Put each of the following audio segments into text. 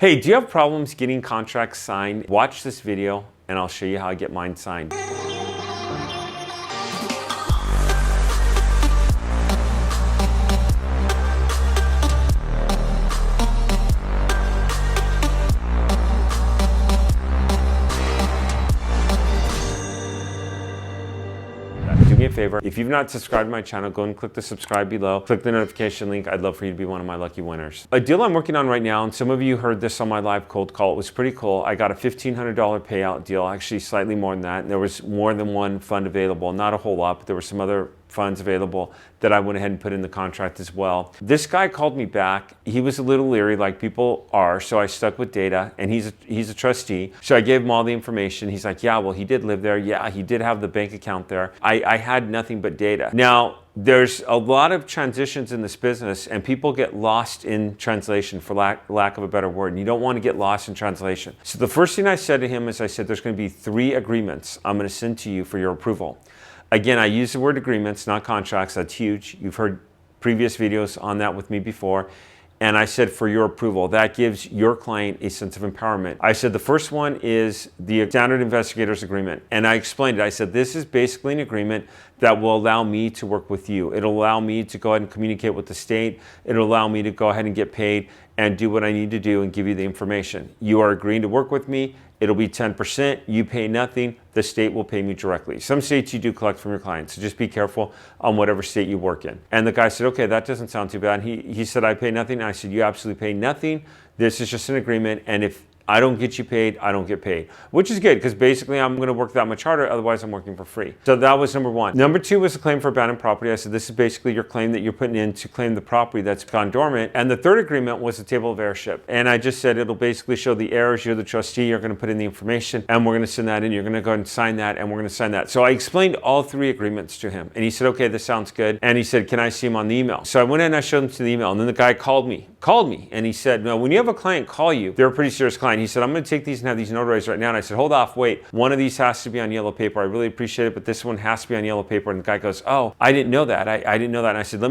Hey, do you have problems getting contracts signed? Watch this video and I'll show you how I get mine signed. Do me a favor, if you've not subscribed to my channel, go and click the subscribe below. Click the notification link. I'd love for you to be one of my lucky winners. A deal I'm working on right now, and some of you heard this on my live cold call, it was pretty cool. I got a $1,500 payout deal, actually slightly more than that. And there was more than one fund available, not a whole lot, but there were some other funds available that I went ahead and put in the contract as well. This guy called me back. He was a little leery, like people are, so I stuck with data, and he's a trustee. So I gave him all the information. He's like, yeah, well, he did live there. Yeah, he did have the bank account there. I had nothing but data. Now, there's a lot of transitions in this business, and people get lost in translation, for lack of a better word. And you don't want to get lost in translation. So the first thing I said to him is, I said, there's going to be 3 agreements I'm going to send to you for your approval. Again, I use the word agreements, not contracts. That's huge. You've heard previous videos on that with me before. And I said, for your approval, that gives your client a sense of empowerment. I said, the first one is the Standard Investigators Agreement. And I explained it. I said, this is basically an agreement that will allow me to work with you. It'll allow me to go ahead and communicate with the state. It'll allow me to go ahead and get paid and do what I need to do and give you the information. You are agreeing to work with me. It'll be 10%. You pay nothing. The state will pay me directly. Some states you do collect from your clients, so just be careful on whatever state you work in. And the guy said, okay, that doesn't sound too bad. He said, I pay nothing. I said, you absolutely pay nothing. This is just an agreement. And if I don't get you paid, I don't get paid, which is good because basically I'm going to work that much harder. Otherwise, I'm working for free. So that was number 1. Number 2 was a claim for abandoned property. I said, this is basically your claim that you're putting in to claim the property that's gone dormant. And the third agreement was a table of heirship. And I just said, it'll basically show the heirs. You're the trustee. You're going to put in the information and we're going to send that in. You're going to go ahead and sign that and we're going to sign that. So I explained all 3 agreements to him. And he said, okay, this sounds good. And he said, can I see him on the email? So I went in and I showed him to the email. And then the guy called me and he said, no, when you have a client call you, they're a pretty serious client. He said, I'm going to take these and have these notarized right now. And I said, hold off, wait. One of these has to be on yellow paper. I really appreciate it, but this one has to be on yellow paper. And the guy goes, oh, I didn't know that. I didn't know that. And I said,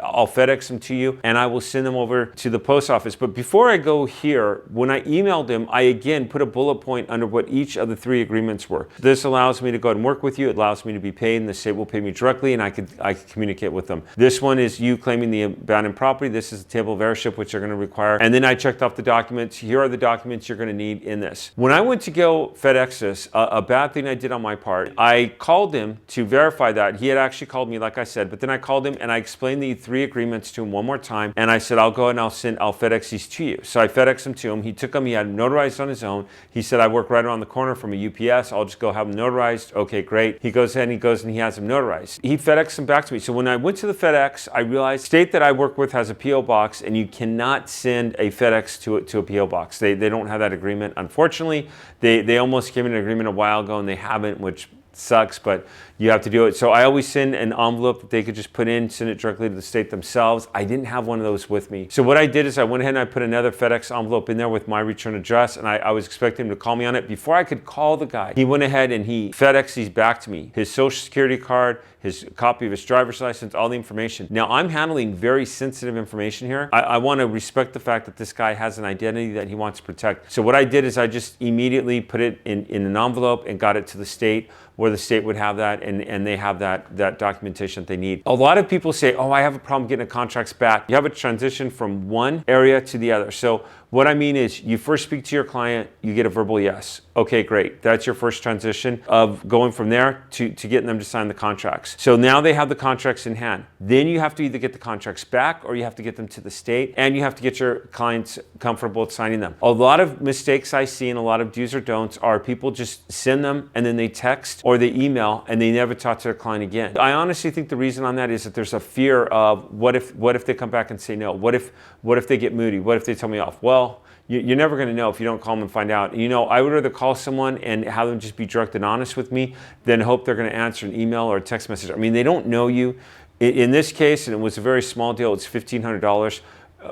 I'll FedEx them to you and I will send them over to the post office. But before I go here, when I emailed him, I again put a bullet point under what each of the 3 agreements were. This allows me to go ahead and work with you. It allows me to be paid and the state will pay me directly and I could communicate with them. This one is you claiming the abandoned property. This is the table of heirship, which they're going to require. And then I checked off the documents. Here are the documents you're going to need in this. When I went to go FedEx this, a bad thing I did on my part, I called him to verify that. He had actually called me, like I said, but then I called him and I explained the 3 agreements to him one more time. And I said, I'll go and I'll FedEx these to you. So I FedExed them to him. He took them, he had them notarized on his own. He said, I work right around the corner from a UPS. I'll just go have them notarized. Okay, great. He goes ahead and he has them notarized. He FedExed them back to me. So when I went to the FedEx, I realized the state that I work with has a PO box and you cannot send a FedEx to a PO box. They don't have that agreement. Unfortunately, they almost came in an agreement a while ago and they haven't, which sucks, but you have to do it. So I always send an envelope that they could just put in, send it directly to the state themselves. I didn't have one of those with me. So what I did is I went ahead and I put another FedEx envelope in there with my return address, and I was expecting him to call me on it. Before I could call the guy, he went ahead and he FedExed these back to me. His social security card, his copy of his driver's license, all the information. Now I'm handling very sensitive information here. I want to respect the fact that this guy has an identity that he wants to protect. So what I did is I just immediately put it in an envelope and got it to the state, where the state would have that and they have that documentation that they need. A lot of people say, oh, I have a problem getting the contracts back. You have a transition from one area to the other. So what I mean is you first speak to your client, you get a verbal yes. Okay, great. That's your first transition of going from there to getting them to sign the contracts. So now they have the contracts in hand. Then you have to either get the contracts back or you have to get them to the state and you have to get your clients comfortable with signing them. A lot of mistakes I see and a lot of do's or don'ts are people just send them and then they text or they email and they never talk to their client again. I honestly think the reason on that is that there's a fear of what if they come back and say no? What if they get moody? What if they tell me off? Well, you're never going to know if you don't call them and find out. You know, I would rather call someone and have them just be direct and honest with me than hope they're going to answer an email or a text message. I mean, they don't know you. In this case, and it was a very small deal, it's $1,500.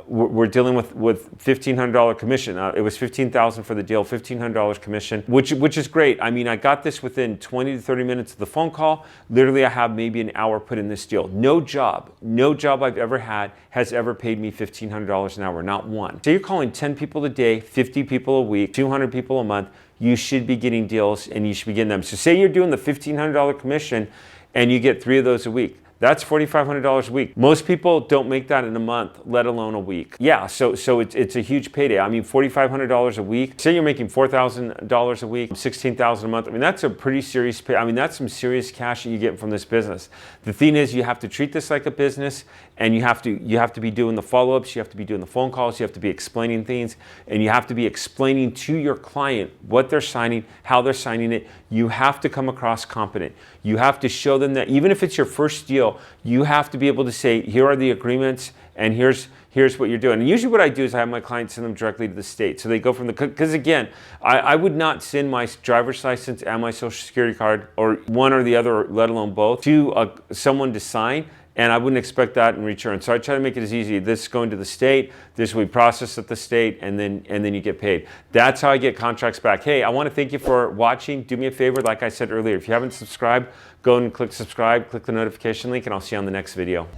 we're dealing with $1,500 commission. It was $15,000 for the deal, $1,500 commission, which is great. I mean, I got this within 20 to 30 minutes of the phone call. Literally, I have maybe an hour put in this deal. No job I've ever had has ever paid me $1,500 an hour, not one. So you're calling 10 people a day, 50 people a week, 200 people a month. You should be getting deals and you should be getting them. So say you're doing the $1,500 commission and you get 3 of those a week. That's $4,500 a week. Most people don't make that in a month, let alone a week. Yeah, so it's a huge payday. I mean, $4,500 a week. Say you're making $4,000 a week, $16,000 a month. I mean, that's a pretty serious pay. I mean, that's some serious cash that you get from this business. The thing is, you have to treat this like a business, and you have to be doing the follow-ups, you have to be doing the phone calls, you have to be explaining things, and you have to be explaining to your client what they're signing, how they're signing it. You have to come across competent. You have to show them that even if it's your first deal, you have to be able to say, here are the agreements and here's what you're doing. And usually what I do is I have my clients send them directly to the state. So they go from because again, I would not send my driver's license and my social security card or one or the other, let alone both, to someone to sign. And I wouldn't expect that in return. So I try to make it as easy. This is going to the state, this will be processed at the state, and then you get paid. That's how I get contracts back. Hey, I want to thank you for watching. Do me a favor, like I said earlier, if you haven't subscribed, go and click subscribe, click the notification link, and I'll see you on the next video.